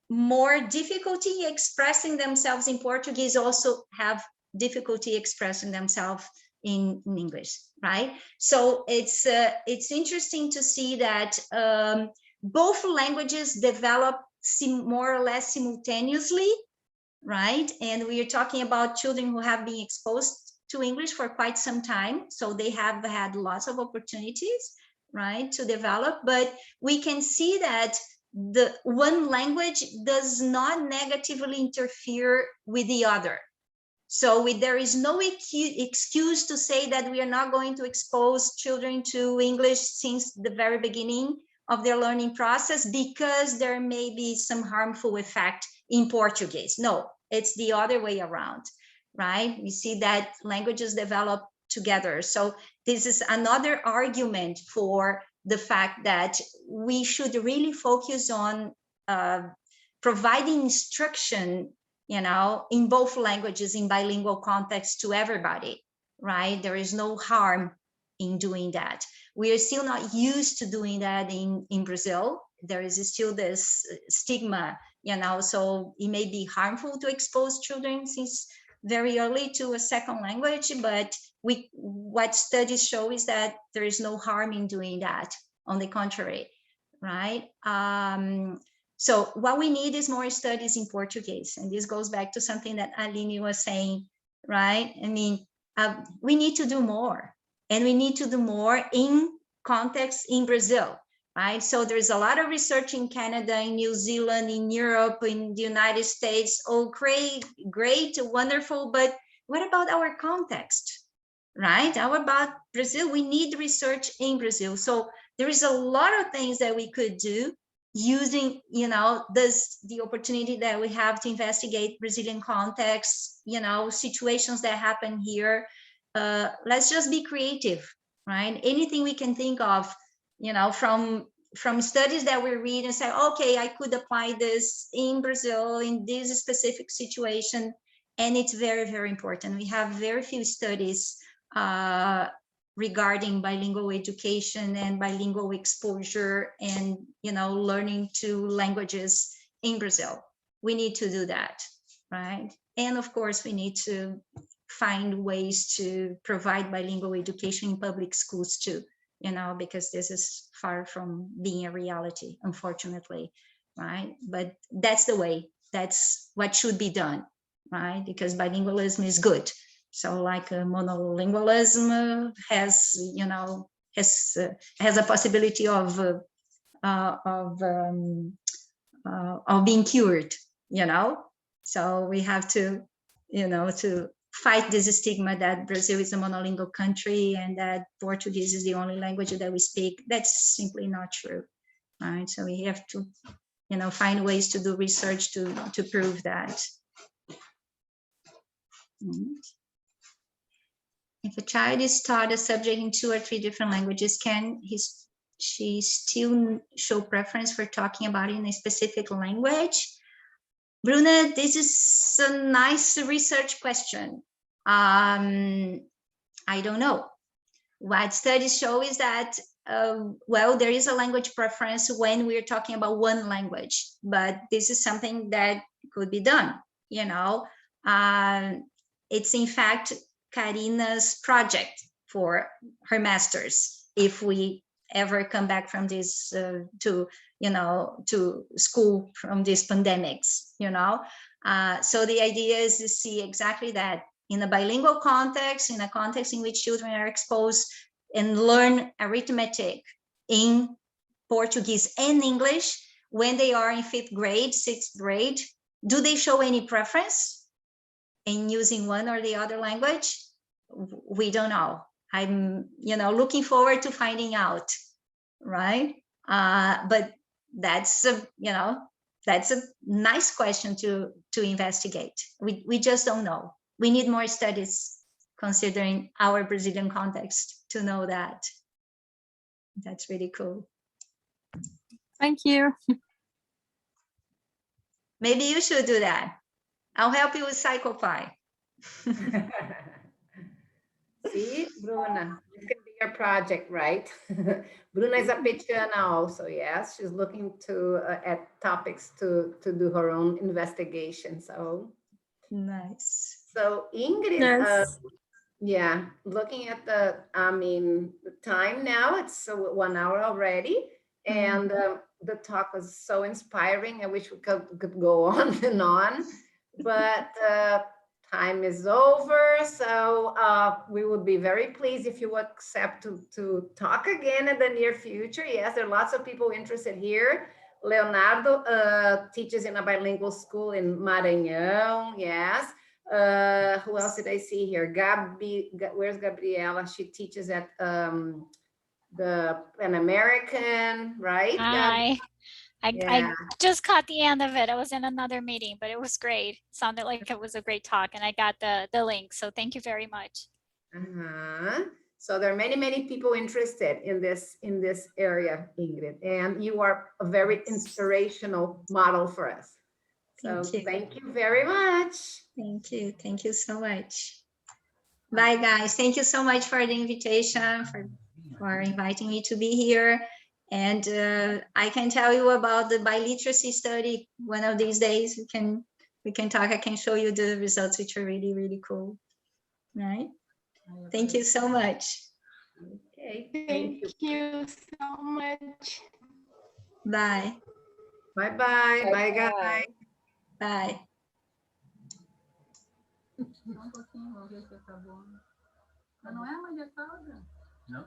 more difficulty expressing themselves in Portuguese also have difficulty expressing themselves in English, right? So it's interesting to see that both languages develop more or less simultaneously, right? And we are talking about children who have been exposed to English for quite some time, so they have had lots of opportunities, right, to develop. But we can see that the one language does not negatively interfere with the other. So there is no excuse to say that we are not going to expose children to English since the very beginning of their learning process because there may be some harmful effect in Portuguese. No, it's the other way around, right? We see that languages develop together. So this is another argument for the fact that we should really focus on providing instruction, you know, in both languages in bilingual context to everybody, right? There is no harm in doing that. We are still not used to doing that in Brazil. There is still this stigma, you know, so it may be harmful to expose children since very early to a second language, but what studies show is that there is no harm in doing that. On the contrary, right? So what we need is more studies in Portuguese, and this goes back to something that Aline was saying, right? I mean, we need to do more, and we need to do more in context in Brazil, right? So there's a lot of research in Canada, in New Zealand, in Europe, in the United States. Oh, great, wonderful, but what about our context, right? How about Brazil? We need research in Brazil. So there is a lot of things that we could do using, you know, the opportunity that we have to investigate Brazilian contexts, you know, situations that happen here. Let's just be creative, right? Anything we can think of, you know, from studies that we read and say, okay, I could apply this in Brazil in this specific situation. And it's very, very important. We have very few studies regarding bilingual education and bilingual exposure and, you know, learning two languages in Brazil. We need to do that, right? And of course, we need to find ways to provide bilingual education in public schools too, you know, because this is far from being a reality, unfortunately, right? But that's the way, that's what should be done, right? Because bilingualism is good. So like monolingualism has, you know, has a possibility of being cured, you know. So we have to, you know, to fight this stigma that Brazil is a monolingual country and that Portuguese is the only language that we speak. That's simply not true, right? So we have to, you know, find ways to do research to prove that. If a child is taught a subject in 2 or 3 different languages, can she still show preference for talking about it in a specific language? Bruna, this is a nice research question. I don't know. What studies show is that, well, there is a language preference when we're talking about one language, but this is something that could be done, you know. It's in fact Karina's project for her master's, if we ever come back from this to school from these pandemics, you know. So the idea is to see exactly that in a bilingual context, in a context in which children are exposed and learn arithmetic in Portuguese and English when they are in 5th grade, 6th grade. Do they show any preference in using one or the other language? We don't know. I'm, you know, looking forward to finding out, right? But that's a, you know, that's a nice question to investigate. We just don't know. We need more studies considering our Brazilian context to know that. That's really cool. Thank you. Maybe you should do that. I'll help you with PsychoPy. See, Bruna, this can be your project, right? Bruna is a Petiana also, yes. She's looking to at topics to do her own investigation. So nice. So Ingrid, Yes. yeah, looking at the time now, it's 1 hour already, and the talk was so inspiring. I wish we could go on and on, but time is over. So we would be very pleased if you accept to talk again in the near future. Yes, there are lots of people interested here. Leonardo teaches in a bilingual school in Maranhão. Yes. Who else did I see here? Where's Gabriela? She teaches at the Pan American, right? Hi. Yeah. I just caught the end of it. I was in another meeting, but it was great. It sounded like it was a great talk, and I got the link. So thank you very much. So there are many, many people interested in this area, Ingrid, and you are a very inspirational model for us. So thank you very much. Thank you. Thank you so much. Bye, guys. Thank you so much for the invitation, for inviting me to be here. And I can tell you about the biliteracy study. One of these days we can talk. I can show you the results, which are really, really cool. All right. Thank you so much. Okay. Thank you so much. Bye. Bye-bye. Bye, guys. Bye. Um pouquinho, vamos ver se tá bom. Mas não é uma de calda? Não.